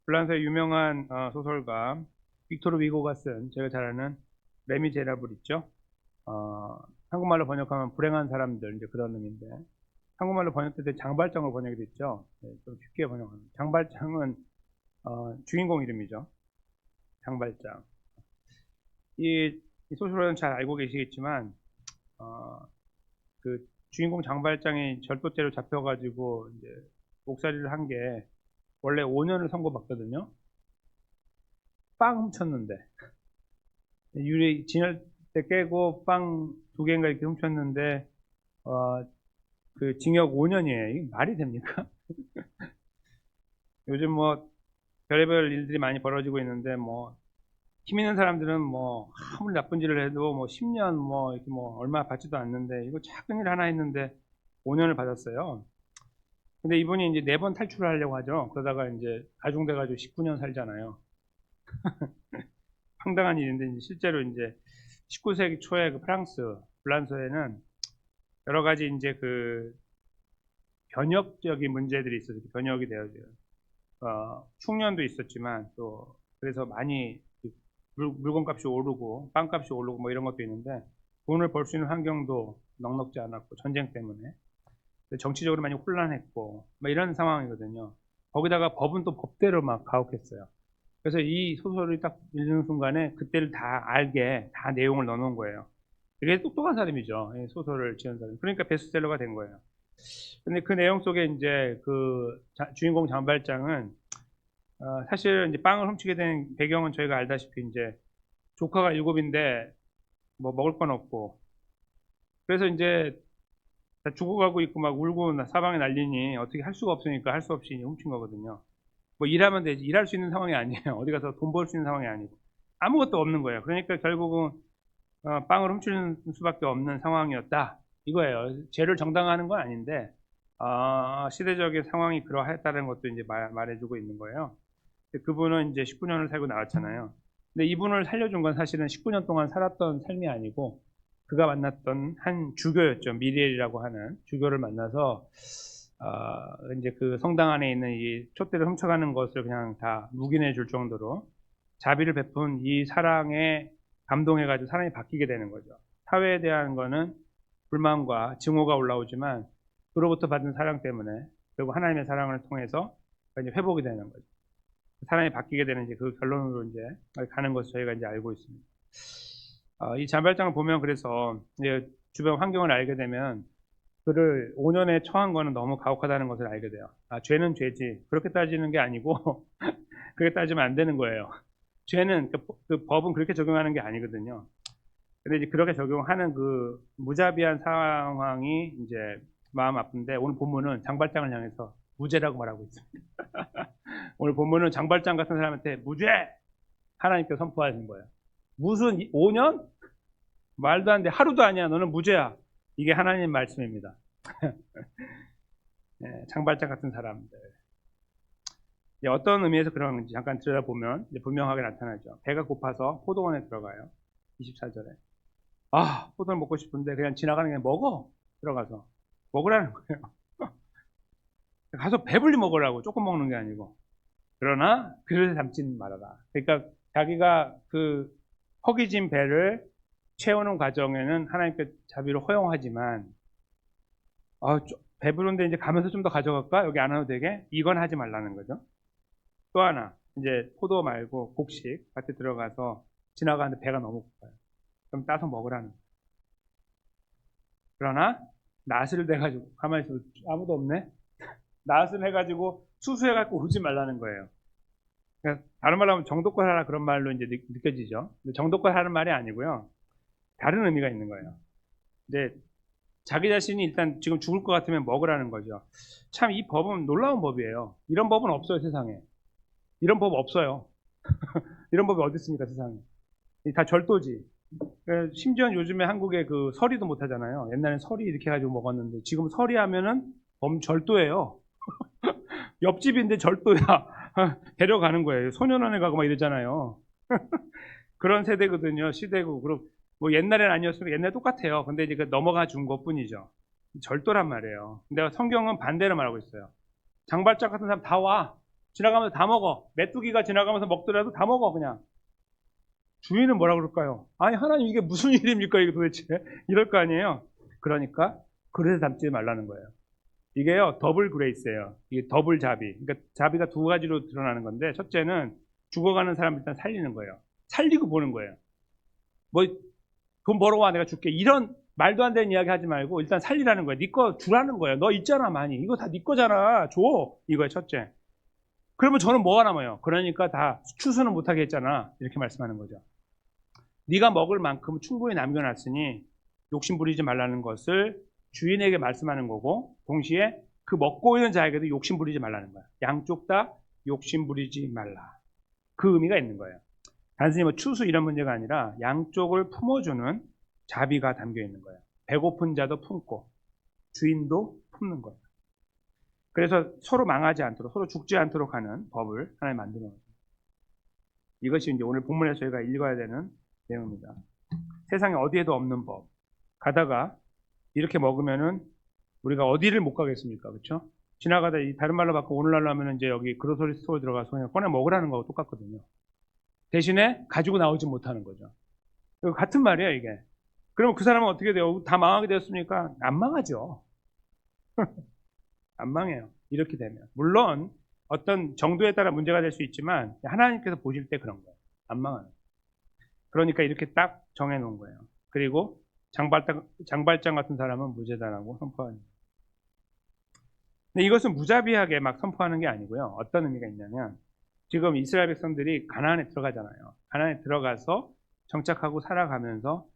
불란서의 유명한 소설가 빅토르 위고가 쓴 제가 잘 아는 레미제라블 있죠. 한국말로 번역하면 불행한 사람들 이제 그런 의미인데 한국말로 번역될 때 장발장으로 번역이 됐죠. 네, 좀 쉽게 번역하면 장발장은 주인공 이름이죠. 장발장. 이 소설은 잘 알고 계시겠지만 어, 그 주인공 장발장이 절도죄로 잡혀가지고 이제 옥살이를 한 게 원래 5년을 선고받거든요. 빵 훔쳤는데 유리 진열대 깨고 빵 2개인가 이렇게 훔쳤는데 그 징역 5년이에요. 이게 말이 됩니까? 요즘 뭐 별의별 일들이 많이 벌어지고 있는데 뭐 힘 있는 사람들은 뭐 아무리 나쁜 짓을 해도 뭐 10년 뭐 이렇게 뭐 얼마 받지도 않는데 이거 작은 일 하나 했는데 5년을 받았어요. 근데 이분이 이제 4번 탈출을 하려고 하죠. 그러다가 이제 가중돼가지고 19년 살잖아요. 황당한 일인데 이제 실제로 이제 19세기 초에 그 프랑스 불란서에는 여러 가지 이제 그 변혁적인 문제들이 있어서 변혁이 되어져요. 흉년도 있었지만 또 그래서 많이 물건값이 오르고 빵값이 오르고 뭐 이런 것도 있는데 돈을 벌 수 있는 환경도 넉넉지 않았고 전쟁 때문에 정치적으로 많이 혼란했고 뭐 이런 상황이거든요. 거기다가 법은 또 법대로 막 가혹했어요. 그래서 이 소설을 딱 읽는 순간에 그때를 다 알게 다 내용을 넣어놓은 거예요. 되게 똑똑한 사람이죠. 이 소설을 지은 사람. 그러니까 베스트셀러가 된 거예요. 근데 그 내용 속에 이제 그 주인공 장발장은 사실 이제 빵을 훔치게 된 배경은 저희가 알다시피 이제 조카가 7인데 뭐 먹을 건 없고 그래서 이제 다 죽어가고 있고 막 울고 사방에 난리니 어떻게 할 수가 없으니까 할 수 없이 훔친 거거든요. 뭐 일하면 되지. 일할 수 있는 상황이 아니에요. 어디 가서 돈 벌 수 있는 상황이 아니고. 아무것도 없는 거예요. 그러니까 결국은 빵을 훔치는 수밖에 없는 상황이었다. 이거예요. 죄를 정당화하는 건 아닌데 시대적인 상황이 그러했다는 것도 이제 말해주고 있는 거예요. 그분은 이제 19년을 살고 나왔잖아요. 근데 이분을 살려준 건 사실은 19년 동안 살았던 삶이 아니고 그가 만났던 한 주교였죠. 미리엘이라고 하는 주교를 만나서 이제 그 성당 안에 있는 이 촛대를 훔쳐가는 것을 그냥 다 묵인해 줄 정도로 자비를 베푼 이 사랑에 감동해가지고 사람이 바뀌게 되는 거죠. 사회에 대한 거는 불만과 증오가 올라오지만 그로부터 받은 사랑 때문에 결국 하나님의 사랑을 통해서 이제 회복이 되는 거죠. 사람이 바뀌게 되는 이제 그 결론으로 이제 가는 것을 저희가 이제 알고 있습니다. 이 잔발장을 보면 그래서 이제 주변 환경을 알게 되면 그를 5년에 처한 거는 너무 가혹하다는 것을 알게 돼요. 죄는 죄지. 그렇게 따지는 게 아니고 그렇게 따지면 안 되는 거예요. 죄는 그 법은 그렇게 적용하는 게 아니거든요. 근데 이제 그렇게 적용하는 그 무자비한 상황이 이제 마음 아픈데 오늘 본문은 장발장을 향해서 무죄라고 말하고 있습니다. 오늘 본문은 장발장 같은 사람한테 무죄! 하나님께서 선포하신 거예요. 무슨 5년? 말도 안 돼. 하루도 아니야. 너는 무죄야. 이게 하나님 말씀입니다. 네, 장발장 같은 사람들. 어떤 의미에서 그런지 잠깐 들여다보면 분명하게 나타나죠. 배가 고파서 포도원에 들어가요. 24절에. 포도를 먹고 싶은데 그냥 지나가는 게 먹어. 들어가서. 먹으라는 거예요. 가서 배불리 먹으라고. 조금 먹는 게 아니고. 그러나 그릇에 담지는 말아라. 그러니까 자기가 그 허기진 배를 채우는 과정에는 하나님께 자비를 허용하지만 배부른데 이제 가면서 좀 더 가져갈까? 여기 안 와도 되게? 이건 하지 말라는 거죠. 또 하나 이제 포도 말고 곡식 밭에 들어가서 지나가는데 배가 너무 고파요. 그럼 따서 먹으라는 거예요. 그러나 낫을 대가지고 가만히 있어도 아무도 없네? 낫을 해가지고 수수해갖고 오지 말라는 거예요. 그러니까 다른 말로 하면 정도껏 하라 그런 말로 이제 느껴지죠. 근데 정도껏 하는 말이 아니고요. 다른 의미가 있는 거예요. 이제 자기 자신이 일단 지금 죽을 것 같으면 먹으라는 거죠. 참 이 법은 놀라운 법이에요. 이런 법은 없어요, 세상에. 이런 법 없어요. 이런 법이 어디 있습니까, 세상에. 다 절도지. 심지어 요즘에 한국에 그 서리도 못 하잖아요. 옛날엔 서리 이렇게 해가지고 먹었는데 지금 서리 하면은 절도예요. 옆집인데 절도야. 데려가는 거예요. 소년원에 가고 막 이러잖아요. 그런 세대거든요. 시대고. 그리고 뭐 옛날엔 아니었으면 옛날 똑같아요. 근데 이제 그 넘어가 준 것 뿐이죠. 절도란 말이에요. 근데 성경은 반대로 말하고 있어요. 장발장 같은 사람 다 와. 지나가면서 다 먹어. 메뚜기가 지나가면서 먹더라도 다 먹어 그냥. 주인은 뭐라 그럴까요? 아니 하나님 이게 무슨 일입니까 이게 도대체. 이럴 거 아니에요. 그러니까 그릇에 담지 말라는 거예요. 이게요 더블 그레이스예요. 이게 더블 자비. 그러니까 자비가 두 가지로 드러나는 건데, 첫째는 죽어가는 사람을 일단 살리는 거예요. 살리고 보는 거예요. 뭐 돈 벌어와 내가 줄게 이런 말도 안 되는 이야기 하지 말고 일단 살리라는 거예요. 네 거 주라는 거예요. 너 있잖아 많이. 이거 다 네 거잖아. 줘. 이거예요 첫째. 그러면 저는 뭐가 남아요? 그러니까 다 추수는 못하게 했잖아. 이렇게 말씀하는 거죠. 네가 먹을 만큼 충분히 남겨놨으니 욕심 부리지 말라는 것을 주인에게 말씀하는 거고, 동시에 그 먹고 있는 자에게도 욕심 부리지 말라는 거야. 양쪽 다 욕심 부리지 말라. 그 의미가 있는 거예요. 단순히 뭐 추수 이런 문제가 아니라 양쪽을 품어주는 자비가 담겨 있는 거예요. 배고픈 자도 품고 주인도 품는 거예요. 그래서 서로 망하지 않도록, 서로 죽지 않도록 하는 법을 하나님 만들어 놓습니다. 이것이 이제 오늘 본문에서 저희가 읽어야 되는 내용입니다. 세상에 어디에도 없는 법. 가다가 이렇게 먹으면은 우리가 어디를 못 가겠습니까? 그렇죠? 지나가다 다른 말로 바꿔 오늘날로 하면 이제 여기 그로서리 스토어 들어가서 그냥 꺼내 먹으라는 거하고 똑같거든요. 대신에 가지고 나오지 못하는 거죠. 같은 말이에요, 이게. 그러면 그 사람은 어떻게 돼요? 다 망하게 되었습니까? 안 망하죠. 안 망해요. 이렇게 되면. 물론 어떤 정도에 따라 문제가 될 수 있지만 하나님께서 보실 때 그런 거예요. 안 망하는. 그러니까 이렇게 딱 정해놓은 거예요. 그리고 장발장 같은 사람은 무죄다라고 선포하는 거예요. 근데 이것은 무자비하게 막 선포하는 게 아니고요. 어떤 의미가 있냐면, 지금 이스라엘 백성들이 가나안에 들어가잖아요. 가나안에 들어가서 정착하고 살아가면서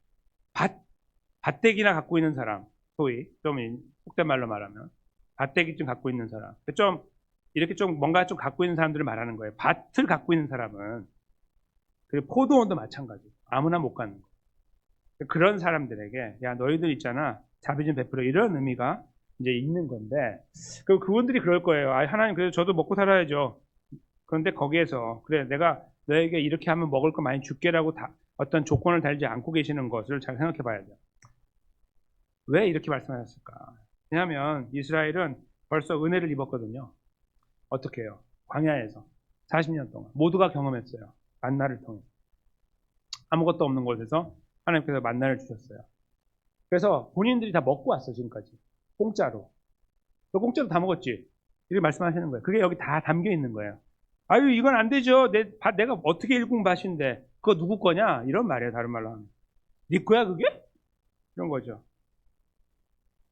밭대기나 갖고 있는 사람, 소위 좀 속된 말로 말하면 밭대기 좀 갖고 있는 사람, 좀 이렇게 좀 뭔가 좀 갖고 있는 사람들을 말하는 거예요. 밭을 갖고 있는 사람은, 그리고 포도원도 마찬가지, 아무나 못 가는 거. 그런 사람들에게 야 너희들 있잖아 자비 좀 베풀어, 이런 의미가 이제 있는 건데, 그분들이 그럴 거예요. 아 하나님 그래도 저도 먹고 살아야죠. 그런데 거기에서 그래 내가 너에게 이렇게 하면 먹을 거 많이 줄게라고 어떤 조건을 달지 않고 계시는 것을 잘 생각해 봐야 돼요. 왜 이렇게 말씀하셨을까? 왜냐하면 이스라엘은 벌써 은혜를 입었거든요. 어떻게 해요? 광야에서 40년 동안 모두가 경험했어요. 만나를 통해 아무것도 없는 곳에서 하나님께서 만나를 주셨어요. 그래서 본인들이 다 먹고 왔어 지금까지 공짜로. 너 공짜로 다 먹었지? 이렇게 말씀하시는 거예요. 그게 여기 다 담겨 있는 거예요. 아유 이건 안 되죠. 내가 어떻게 일군 밭인데 그거 누구 거냐? 이런 말이에요. 다른 말로 하면 네 거야 그게? 이런 거죠.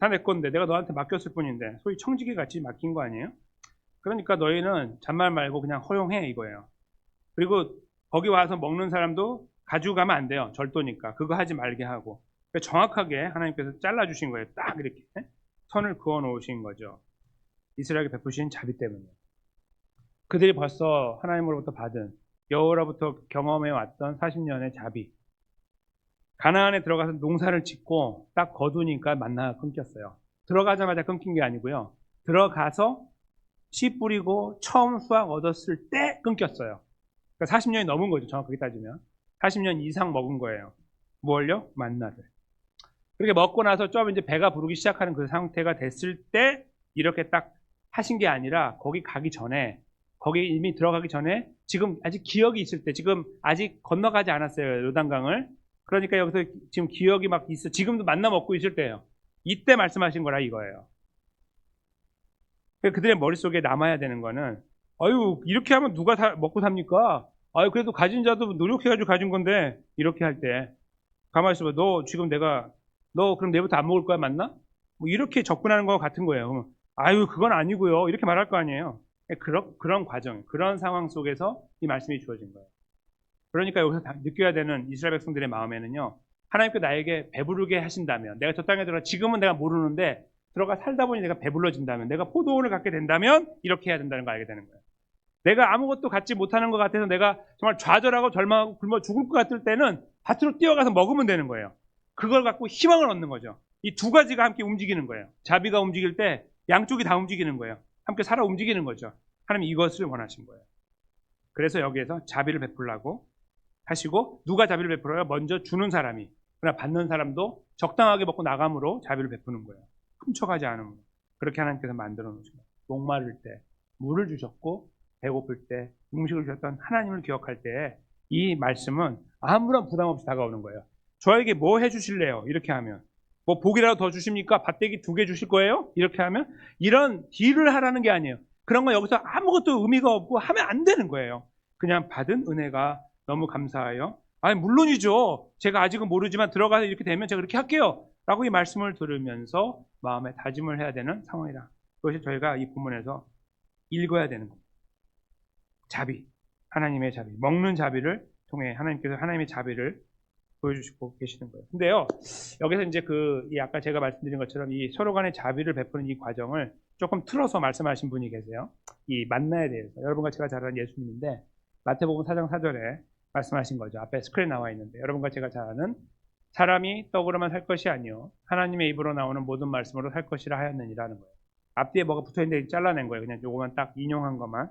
다 내 건데 내가 너한테 맡겼을 뿐인데, 소위 청지기 같이 맡긴 거 아니에요? 그러니까 너희는 잔말 말고 그냥 허용해 이거예요. 그리고 거기 와서 먹는 사람도 가지고 가면 안 돼요. 절도니까 그거 하지 말게 하고. 그러니까 정확하게 하나님께서 잘라주신 거예요. 딱 이렇게 선을 그어 놓으신 거죠. 이스라엘에게 베푸신 자비 때문에. 그들이 벌써 하나님으로부터 받은, 여호와로부터 경험해 왔던 40년의 자비. 가나안에 들어가서 농사를 짓고 딱 거두니까 만나가 끊겼어요. 들어가자마자 끊긴 게 아니고요. 들어가서 씨 뿌리고 처음 수확 얻었을 때 끊겼어요. 그러니까 40년이 넘은 거죠. 정확하게 따지면. 40년 이상 먹은 거예요. 뭘요? 만나를. 그렇게 먹고 나서 좀 이제 배가 부르기 시작하는 그 상태가 됐을 때 이렇게 딱 하신 게 아니라, 거기 가기 전에, 거기 이미 들어가기 전에 지금 아직 기억이 있을 때, 지금 아직 건너가지 않았어요. 요단강을. 그러니까 여기서 지금 기억이 막 있어. 지금도 만나 먹고 있을 때예요. 이때 말씀하신 거라 이거예요. 그들의 머릿속에 남아야 되는 거는, 아유 이렇게 하면 누가 먹고 삽니까? 아유 그래도 가진 자도 노력해가지고 가진 건데, 이렇게 할 때 가만히 있어봐. 너 지금 너 그럼 내일부터 안 먹을 거야 맞나? 뭐 이렇게 접근하는 거와 같은 거예요. 그러면 아유 그건 아니고요 이렇게 말할 거 아니에요. 그런 과정, 그런 상황 속에서 이 말씀이 주어진 거예요. 그러니까 여기서 느껴야 되는 이스라엘 백성들의 마음에는요, 하나님께 나에게 배부르게 하신다면, 내가 저 땅에 들어가, 지금은 내가 모르는데 들어가 살다 보니 내가 배불러진다면, 내가 포도원을 갖게 된다면 이렇게 해야 된다는 걸 알게 되는 거예요. 내가 아무것도 갖지 못하는 것 같아서 내가 정말 좌절하고 절망하고 굶어 죽을 것 같을 때는 밭으로 뛰어가서 먹으면 되는 거예요. 그걸 갖고 희망을 얻는 거죠. 이 두 가지가 함께 움직이는 거예요. 자비가 움직일 때 양쪽이 다 움직이는 거예요. 함께 살아 움직이는 거죠. 하나님 이것을 원하신 거예요. 그래서 여기에서 자비를 베풀라고 하시고, 누가 자비를 베풀어요? 먼저 주는 사람이. 그러나 받는 사람도 적당하게 먹고 나감으로 자비를 베푸는 거예요. 훔쳐가지 않으면. 그렇게 하나님께서 만들어 놓으신 거예요. 목마를 때 물을 주셨고, 배고플 때 음식을 주셨던 하나님을 기억할 때 이 말씀은 아무런 부담 없이 다가오는 거예요. 저에게 뭐 해주실래요? 이렇게 하면 뭐 복이라도 더 주십니까? 밭대기 2개 주실 거예요? 이렇게 하면 이런 딜을 하라는 게 아니에요. 그런 거 여기서 아무것도 의미가 없고 하면 안 되는 거예요. 그냥 받은 은혜가 너무 감사해요. 아니 물론이죠. 제가 아직은 모르지만 들어가서 이렇게 되면 제가 그렇게 할게요. 라고 이 말씀을 들으면서 마음에 다짐을 해야 되는 상황이다. 그것이 저희가 이 본문에서 읽어야 되는 겁니다. 자비, 하나님의 자비, 먹는 자비를 통해 하나님께서 하나님의 자비를 보여주시고 계시는 거예요. 근데요, 여기서 이제 아까 제가 말씀드린 것처럼 이 서로 간의 자비를 베푸는 이 과정을 조금 틀어서 말씀하신 분이 계세요. 이 만나에 대해서. 여러분과 제가 잘 아는 예수님인데, 마태복음 4장 4절에 말씀하신 거죠. 앞에 스크린 나와 있는데, 여러분과 제가 잘 아는 사람이 떡으로만 살 것이 아니요 하나님의 입으로 나오는 모든 말씀으로 살 것이라 하였느니라는 거예요. 앞뒤에 뭐가 붙어있는데 잘라낸 거예요. 그냥 요거만 딱 인용한 것만.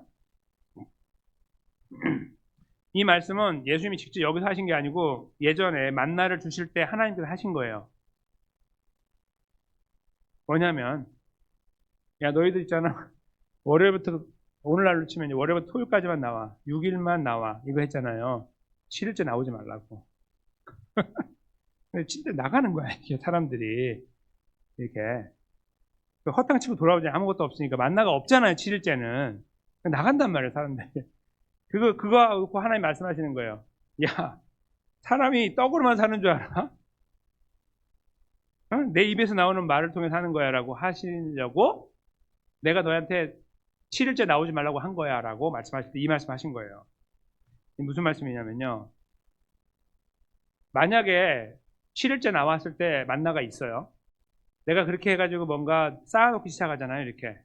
이 말씀은 예수님이 직접 여기서 하신 게 아니고 예전에 만나를 주실 때 하나님께서 하신 거예요. 뭐냐면, 야 너희들 있잖아, 월요일부터 오늘날로 치면 월요일부터 토요일까지만 나와, 6일만 나와, 이거 했잖아요. 7일째 나오지 말라고. 진짜 나가는 거야 이게. 사람들이 이렇게 헛땅 치고 돌아오지 아무것도 없으니까, 만나가 없잖아요 7일째는. 나간단 말이에요 사람들이. 그거 하나님 말씀하시는 거예요. 야, 사람이 떡으로만 사는 줄 알아? 어? 내 입에서 나오는 말을 통해 사는 거야 라고 하시려고 내가 너한테 7일째 나오지 말라고 한 거야 라고 말씀하실 때 이 말씀 하신 거예요. 무슨 말씀이냐면요, 만약에 7일째 나왔을 때 만나가 있어요. 내가 그렇게 해가지고 뭔가 쌓아놓기 시작하잖아요. 이렇게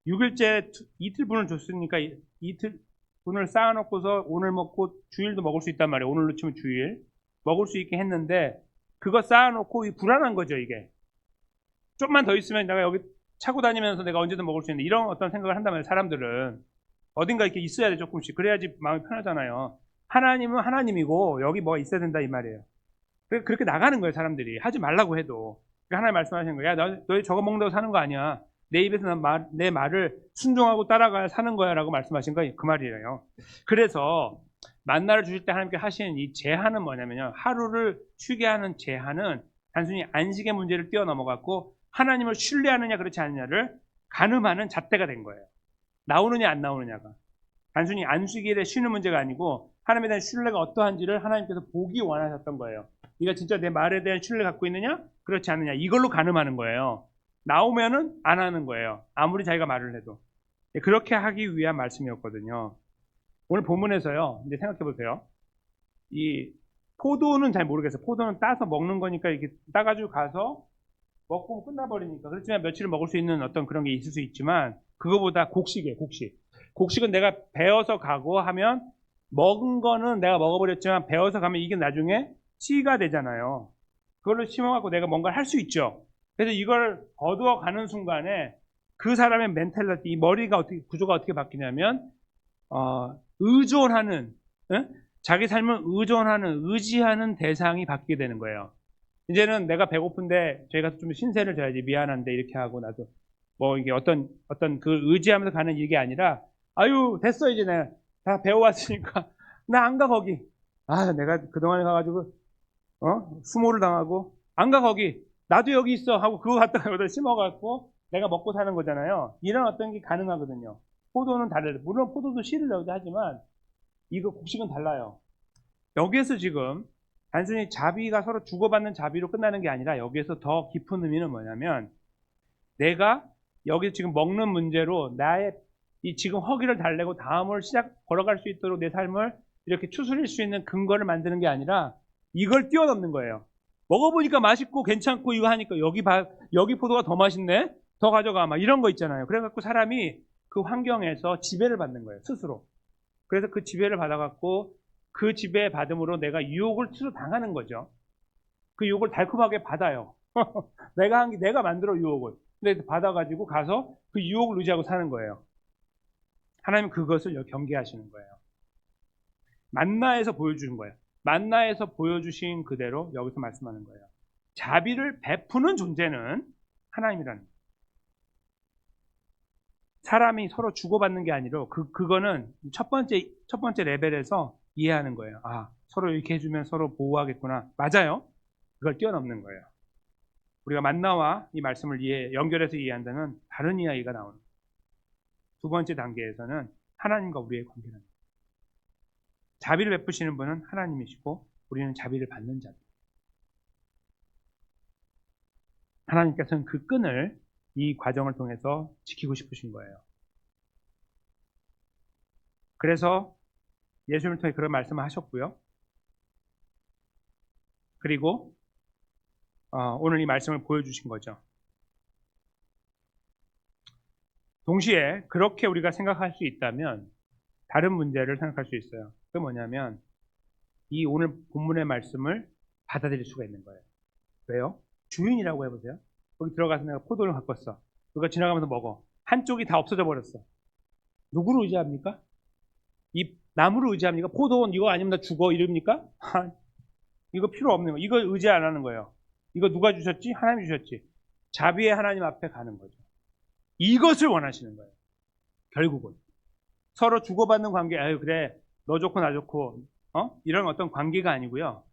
6일째 이틀분을 줬으니까 이틀 분을 쌓아놓고서 오늘 먹고 주일도 먹을 수 있단 말이에요. 오늘로 치면 주일 먹을 수 있게 했는데, 그거 쌓아놓고 불안한 거죠. 이게 좀만 더 있으면 내가 여기 차고 다니면서 내가 언제든 먹을 수 있는, 이런 어떤 생각을 한단 말이에요. 사람들은 어딘가 이렇게 있어야 돼. 조금씩. 그래야지 마음이 편하잖아요. 하나님은 하나님이고 여기 뭐가 있어야 된다 이 말이에요. 그렇게 나가는 거예요. 사람들이 하지 말라고 해도. 하나님 말씀하시는 거야. 야, 너희 저거 먹는다고 사는 거 아니야. 내 입에서 내 말을 순종하고 따라가야 사는 거야 라고 말씀하신 거, 그 말이에요. 그래서 만나를 주실 때 하나님께 하시는 이 제한은 뭐냐면요, 하루를 쉬게 하는 제한은 단순히 안식의 문제를 뛰어넘어갖고 하나님을 신뢰하느냐 그렇지 않느냐를 가늠하는 잣대가 된 거예요. 나오느냐 안 나오느냐가 단순히 안식일에 쉬는 문제가 아니고 하나님에 대한 신뢰가 어떠한지를 하나님께서 보기 원하셨던 거예요. 네가 진짜 내 말에 대한 신뢰 갖고 있느냐 그렇지 않느냐, 이걸로 가늠하는 거예요. 나오면은 안 하는 거예요. 아무리 자기가 말을 해도. 그렇게 하기 위한 말씀이었거든요. 오늘 본문에서요, 이제 생각해 보세요. 이 포도는 잘 모르겠어요. 포도는 따서 먹는 거니까 이렇게 따가지고 가서 먹고 끝나버리니까. 그렇지만 며칠을 먹을 수 있는 어떤 그런 게 있을 수 있지만, 그거보다 곡식이에요. 곡식은 내가 베어서 가고 하면, 먹은 거는 내가 먹어버렸지만 베어서 가면 이게 나중에 씨가 되잖아요. 그걸로 심어갖고 내가 뭔가를 할 수 있죠. 그래서 이걸 거두어 가는 순간에 그 사람의 멘탈리티, 이 머리가 구조가 어떻게 바뀌냐면, 의존하는, 자기 삶을 의지하는 대상이 바뀌게 되는 거예요. 이제는 내가 배고픈데 저희가 좀 신세를 져야지, 미안한데 이렇게 하고 나도 뭐 이게 어떤 그 의지하면서 가는 이게 아니라, 아유 됐어 이제 내가 다 배워왔으니까 나 안 가 거기. 내가 그동안에 가가지고 수모를 당하고 안 가 거기. 나도 여기 있어 하고 그거 갖다가 여기다 심어갖고 내가 먹고 사는 거잖아요. 이런 어떤 게 가능하거든요. 포도는 다르죠. 물론 포도도 씨를 넣어도 하지만 이거 곡식은 달라요. 여기에서 지금 단순히 자비가 서로 주고받는 자비로 끝나는 게 아니라, 여기에서 더 깊은 의미는 뭐냐면, 내가 여기 지금 먹는 문제로 나의 이 지금 허기를 달래고 다음을 걸어갈 수 있도록 내 삶을 이렇게 추스릴 수 있는 근거를 만드는 게 아니라 이걸 뛰어넘는 거예요. 먹어보니까 맛있고 괜찮고 이거 하니까 여기 포도가 더 맛있네? 더 가져가. 막 이런 거 있잖아요. 그래갖고 사람이 그 환경에서 지배를 받는 거예요. 스스로. 그래서 그 지배를 받아갖고 그 지배 받음으로 내가 유혹을 스스로 당하는 거죠. 그 유혹을 달콤하게 받아요. 내가 만들어 유혹을. 근데 받아가지고 가서 그 유혹을 의지하고 사는 거예요. 하나님은 그것을 경계하시는 거예요. 만나에서 보여주는 거예요. 만나에서 보여주신 그대로 여기서 말씀하는 거예요. 자비를 베푸는 존재는 하나님이라는 거예요. 사람이 서로 주고받는 게 아니라 그거는 첫 번째 레벨에서 이해하는 거예요. 아, 서로 이렇게 해주면 서로 보호하겠구나. 맞아요. 그걸 뛰어넘는 거예요. 우리가 만나와 이 말씀을 연결해서 이해한다면 다른 이야기가 나오는 거예요. 두 번째 단계에서는 하나님과 우리의 관계는 자비를 베푸시는 분은 하나님이시고 우리는 자비를 받는 자들. 하나님께서는 그 끈을 이 과정을 통해서 지키고 싶으신 거예요. 그래서 예수님을 통해 그런 말씀을 하셨고요. 그리고 오늘 이 말씀을 보여주신 거죠. 동시에 그렇게 우리가 생각할 수 있다면 다른 문제를 생각할 수 있어요. 그게 뭐냐면 이 오늘 본문의 말씀을 받아들일 수가 있는 거예요. 왜요? 주인이라고 해보세요. 거기 들어가서 내가 포도를 갖고 왔어. 누가 지나가면서 먹어. 한쪽이 다 없어져 버렸어. 누구를 의지합니까? 이 나무를 의지합니까? 포도 이거 아니면 나 죽어 이럽니까? 이거 필요 없는 거. 이거 의지 안 하는 거예요. 이거 누가 주셨지? 하나님이 주셨지. 자비의 하나님 앞에 가는 거죠. 이것을 원하시는 거예요. 결국은 서로 주고받는 관계. 아유 그래 너 좋고 나 좋고 이런 어떤 관계가 아니고요.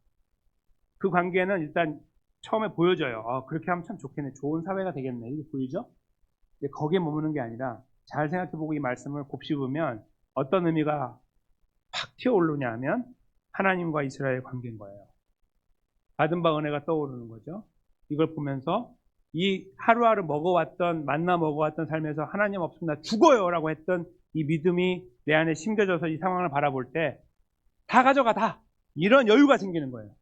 그 관계는 일단 처음에 보여져요. 그렇게 하면 참 좋겠네. 좋은 사회가 되겠네. 이게 보이죠? 근데 거기에 머무는 게 아니라 잘 생각해보고 이 말씀을 곱씹으면 어떤 의미가 팍 튀어오르냐 하면 하나님과 이스라엘의 관계인 거예요. 받은 바 은혜가 떠오르는 거죠. 이걸 보면서 이 하루하루 만나 먹어왔던 삶에서 하나님 없으면 나 죽어요 라고 했던 이 믿음이 내 안에 심겨져서 이 상황을 바라볼 때 다 가져가 다 이런 여유가 생기는 거예요.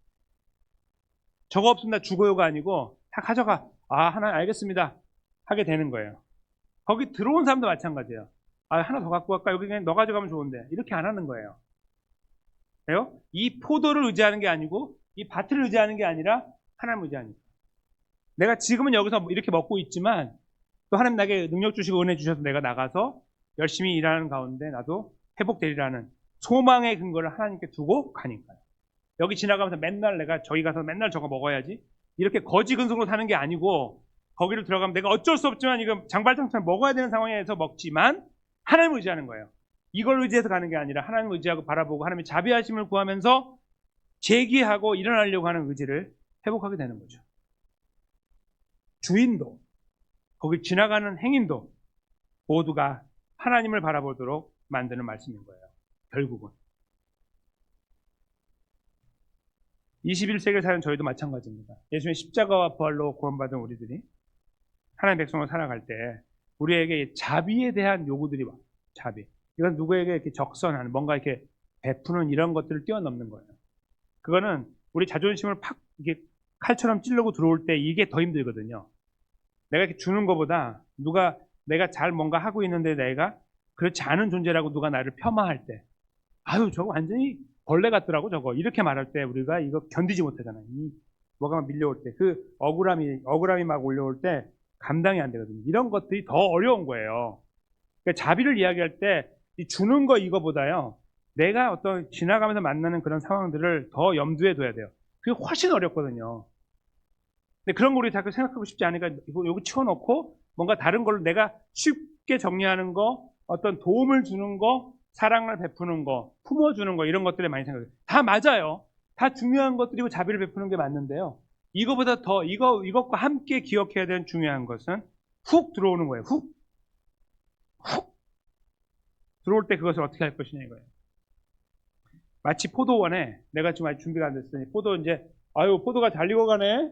저거 없으면 나 죽어요가 아니고 다 가져가. 하나님 알겠습니다 하게 되는 거예요. 거기 들어온 사람도 마찬가지예요. 하나 더 갖고 갈까? 여기 그냥 너 가져가면 좋은데 이렇게 안 하는 거예요. 그래요? 이 포도를 의지하는 게 아니고 이 밭을 의지하는 게 아니라 하나님 의지하니까. 내가 지금은 여기서 이렇게 먹고 있지만 또 하나님 나에게 능력 주시고 은혜 주셔서 내가 나가서 열심히 일하는 가운데 나도 회복되리라는 소망의 근거를 하나님께 두고 가니까요. 여기 지나가면서 맨날 내가 저기 가서 맨날 저거 먹어야지 이렇게 거지 근성으로 사는 게 아니고 거기를 들어가면 내가 어쩔 수 없지만 이거 장발장처럼 먹어야 되는 상황에서 먹지만 하나님을 의지하는 거예요. 이걸 의지해서 가는 게 아니라 하나님을 의지하고 바라보고 하나님의 자비하심을 구하면서 제기하고 일어나려고 하는 의지를 회복하게 되는 거죠. 주인도 거기 지나가는 행인도 모두가 하나님을 바라보도록 만드는 말씀인 거예요. 결국은 21세기를 사는 저희도 마찬가지입니다. 예수님의 십자가와 부활로 구원받은 우리들이 하나님의 백성으로 살아갈 때 우리에게 자비에 대한 요구들이 와요. 자비. 이건 누구에게 이렇게 적선하는 뭔가 이렇게 베푸는 이런 것들을 뛰어넘는 거예요. 그거는 우리 자존심을 팍 이렇게 칼처럼 찌르고 들어올 때 이게 더 힘들거든요. 내가 이렇게 주는 것보다 내가 잘 뭔가 하고 있는데 내가 그렇지 않은 존재라고 누가 나를 폄하할 때 저거 완전히 벌레 같더라고 저거 이렇게 말할 때 우리가 이거 견디지 못하잖아요. 뭐가 막 밀려올 때 그 억울함이 막 올려올 때 감당이 안 되거든요. 이런 것들이 더 어려운 거예요. 그러니까 자비를 이야기할 때 주는 거 이거보다요. 내가 어떤 지나가면서 만나는 그런 상황들을 더 염두에 둬야 돼요. 그게 훨씬 어렵거든요. 근데 그런 거 우리 자꾸 생각하고 싶지 않으니까 여기 치워놓고 뭔가 다른 걸로 내가 쉽게 정리하는 거, 어떤 도움을 주는 거, 사랑을 베푸는 거, 품어주는 거 이런 것들에 많이 생각해요. 다 맞아요. 다 중요한 것들이고 자비를 베푸는 게 맞는데요. 이거보다 더 이것과 함께 기억해야 되는 중요한 것은 훅 들어오는 거예요. 훅 들어올 때 그것을 어떻게 할 것이냐 이거예요. 마치 포도원에 내가 지금 아직 준비가 안 됐으니 포도가 잘 익어가네.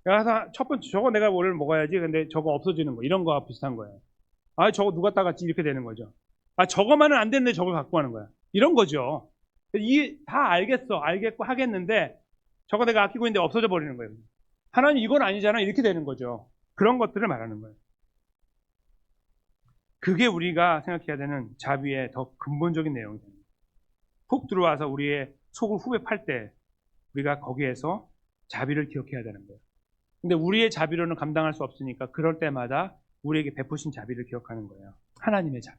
내가 첫 번째 저거 내가 오늘 먹어야지. 근데 저거 없어지는 거 이런 거와 비슷한 거예요. 저거 누가 따갔지 이렇게 되는 거죠. 저거만은 안 됐네. 저걸 갖고 가는 거야. 이런 거죠. 다 알겠고 하겠는데 저거 내가 아끼고 있는데 없어져 버리는 거예요. 하나님 이건 아니잖아. 이렇게 되는 거죠. 그런 것들을 말하는 거예요. 그게 우리가 생각해야 되는 자비의 더 근본적인 내용입니다. 훅 들어와서 우리의 속을 후벼 팔 때 우리가 거기에서 자비를 기억해야 되는 거예요. 근데 우리의 자비로는 감당할 수 없으니까 그럴 때마다 우리에게 베푸신 자비를 기억하는 거예요. 하나님의 자비.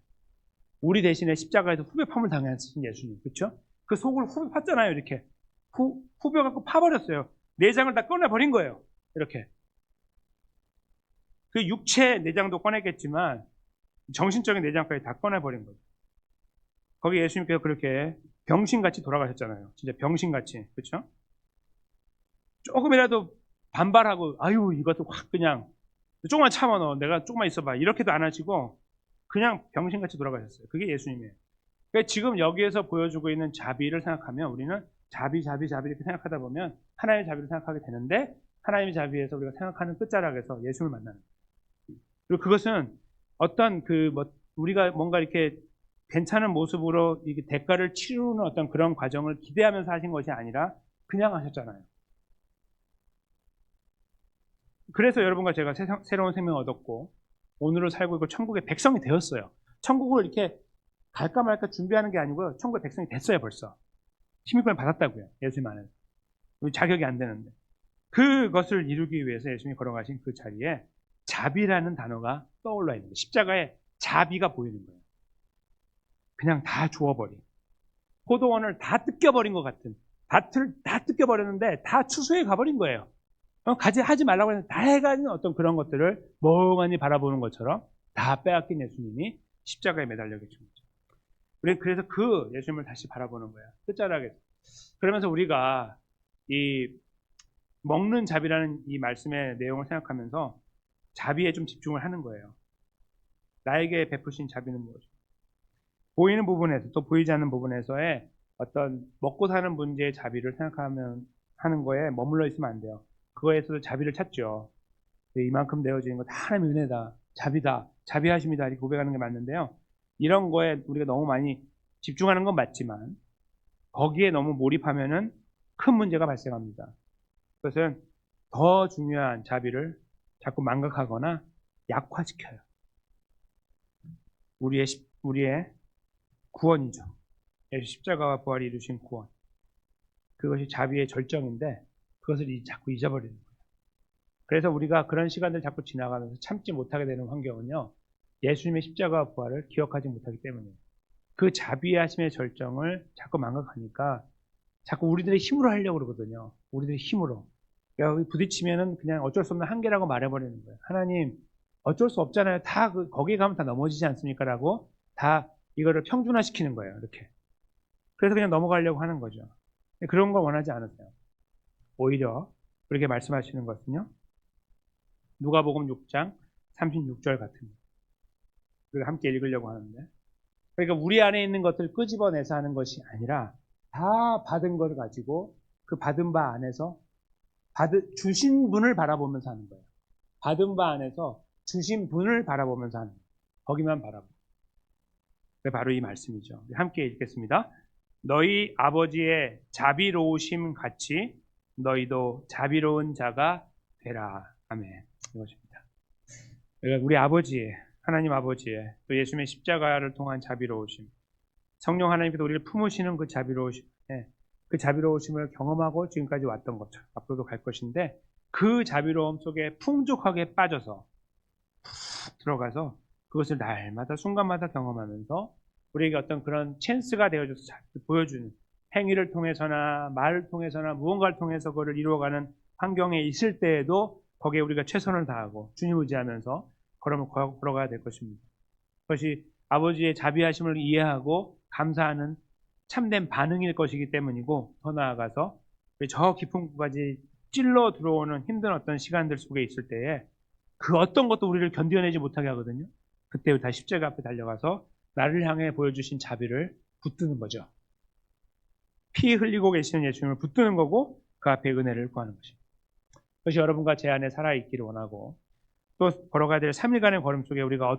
우리 대신에 십자가에서 후벼팜을 당하신 예수님. 그렇죠? 그 속을 후벼 팠잖아요. 이렇게. 후벼 갖고 파버렸어요. 내장을 다 꺼내버린 거예요. 이렇게. 그 육체 내장도 꺼냈겠지만 정신적인 내장까지 다 꺼내버린 거죠. 거기 예수님께서 그렇게 병신같이 돌아가셨잖아요. 진짜 병신같이. 그렇죠? 조금이라도 반발하고 아유 이것도 확 그냥 조금만 참아 너 내가 조금만 있어봐 이렇게도 안 하시고 그냥 병신같이 돌아가셨어요. 그게 예수님이에요. 그러니까 지금 여기에서 보여주고 있는 자비를 생각하면 우리는 자비 이렇게 생각하다 보면 하나님의 자비를 생각하게 되는데 하나님의 자비에서 우리가 생각하는 끝자락에서 예수를 만나는 거예요. 그리고 그것은 어떤 우리가 뭔가 이렇게 괜찮은 모습으로 이게 대가를 치르는 어떤 그런 과정을 기대하면서 하신 것이 아니라 그냥 하셨잖아요. 그래서 여러분과 제가 새로운 생명을 얻었고 오늘을 살고 있고 천국의 백성이 되었어요. 천국을 이렇게 갈까 말까 준비하는 게 아니고요. 천국의 백성이 됐어요 벌써. 시민권을 받았다고요. 예수님 안에서. 자격이 안 되는데. 그것을 이루기 위해서 예수님이 걸어가신 그 자리에 자비라는 단어가 떠올라 있는 거예요. 십자가에 자비가 보이는 거예요. 그냥 다 주워버린. 포도원을 다 뜯겨버린 것 같은. 밭을 다 뜯겨버렸는데 다 추수해 가버린 거예요. 하지 말라고 해서 다 해가는 어떤 그런 것들을 멍하니 바라보는 것처럼 다 빼앗긴 예수님이 십자가에 매달려 계신 거죠. 우리는 그래서 그 예수님을 다시 바라보는 거야. 끝자락에서. 그러면서 우리가 이 먹는 자비라는 이 말씀의 내용을 생각하면서 자비에 좀 집중을 하는 거예요. 나에게 베푸신 자비는 무엇이죠? 보이는 부분에서 또 보이지 않는 부분에서의 어떤 먹고 사는 문제의 자비를 생각하면 하는 거에 머물러 있으면 안 돼요. 그거에서도 자비를 찾죠. 이만큼 내어지는 거 다 하나님의 은혜다. 자비다. 자비하십니다. 이렇게 고백하는 게 맞는데요. 이런 거에 우리가 너무 많이 집중하는 건 맞지만 거기에 너무 몰입하면은 큰 문제가 발생합니다. 그것은 더 중요한 자비를 자꾸 망각하거나 약화시켜요. 우리의 구원이죠. 예수 십자가와 부활이 이루신 구원. 그것이 자비의 절정인데 그것을 자꾸 잊어버리는 거예요. 그래서 우리가 그런 시간들 자꾸 지나가면서 참지 못하게 되는 환경은요. 예수님의 십자가와 부활을 기억하지 못하기 때문이에요. 그 자비하심의 절정을 자꾸 망각하니까 자꾸 우리들의 힘으로 하려고 그러거든요. 우리들의 힘으로. 그러니까 부딪히면은 그냥 어쩔 수 없는 한계라고 말해버리는 거예요. 하나님 어쩔 수 없잖아요. 다 거기에 가면 다 넘어지지 않습니까? 라고 다 이거를 평준화시키는 거예요. 이렇게. 그래서 그냥 넘어가려고 하는 거죠. 그런 걸 원하지 않으세요. 오히려 그렇게 말씀하시는 것은요. 누가복음 6장 36절 같습니다. 우리가 함께 읽으려고 하는데 그러니까 우리 안에 있는 것을 끄집어내서 하는 것이 아니라 다 받은 걸 가지고 그 받은 바 안에서 주신 분을 바라보면서 하는 거예요. 받은 바 안에서 주신 분을 바라보면서 하는 거예요. 거기만 바라보고. 바로 이 말씀이죠. 함께 읽겠습니다. 너희 아버지의 자비로우심 같이 너희도 자비로운 자가 되라. 아멘. 이것입니다. 그러니까 우리 아버지의 하나님 아버지의 또 예수님의 십자가를 통한 자비로우심, 성령 하나님께서 우리를 품으시는 그 자비로우심, 그 자비로우심을 경험하고 지금까지 왔던 것처럼 앞으로도 갈 것인데 그 자비로움 속에 풍족하게 빠져서 푹 들어가서 그것을 날마다 순간마다 경험하면서 우리에게 어떤 그런 찬스가 되어줘서 보여주는 행위를 통해서나 말을 통해서나 무언가를 통해서 그걸 이루어가는 환경에 있을 때에도 거기에 우리가 최선을 다하고 주님 의지하면서 걸어가야 될 것입니다. 그것이 아버지의 자비하심을 이해하고 감사하는 참된 반응일 것이기 때문이고 더 나아가서 저 깊은 곳까지 찔러 들어오는 힘든 어떤 시간들 속에 있을 때에 그 어떤 것도 우리를 견뎌내지 못하게 하거든요. 그때 다시 십자가 앞에 달려가서 나를 향해 보여주신 자비를 붙드는 거죠. 피 흘리고 계시는 예수님을 붙드는 거고 그 앞에 은혜를 구하는 것입니다. 그것이 여러분과 제 안에 살아있기를 원하고 또 걸어가야 될 3일간의 걸음 속에 우리가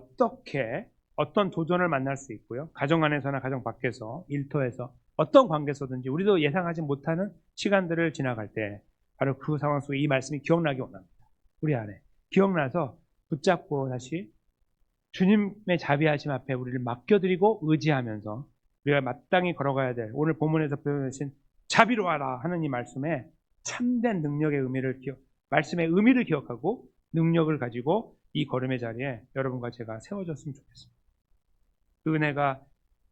어떤 도전을 만날 수 있고요. 가정 안에서나 가정 밖에서 일터에서 어떤 관계에서든지 우리도 예상하지 못하는 시간들을 지나갈 때 바로 그 상황 속에 이 말씀이 기억나기 원합니다. 우리 안에 기억나서 붙잡고 다시 주님의 자비하심 앞에 우리를 맡겨드리고 의지하면서 우리가 마땅히 걸어가야 될 오늘 본문에서 표현하신 자비로워라 하는 이 말씀에 참된 능력의 말씀의 의미를 기억하고 능력을 가지고 이 걸음의 자리에 여러분과 제가 세워졌으면 좋겠습니다. 그 은혜가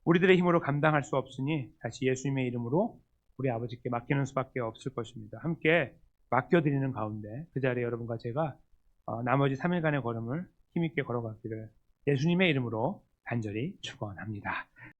우리들의 힘으로 감당할 수 없으니 다시 예수님의 이름으로 우리 아버지께 맡기는 수밖에 없을 것입니다. 함께 맡겨드리는 가운데 그 자리에 여러분과 제가 나머지 3일간의 걸음을 힘있게 걸어가기를 예수님의 이름으로 간절히 축원합니다.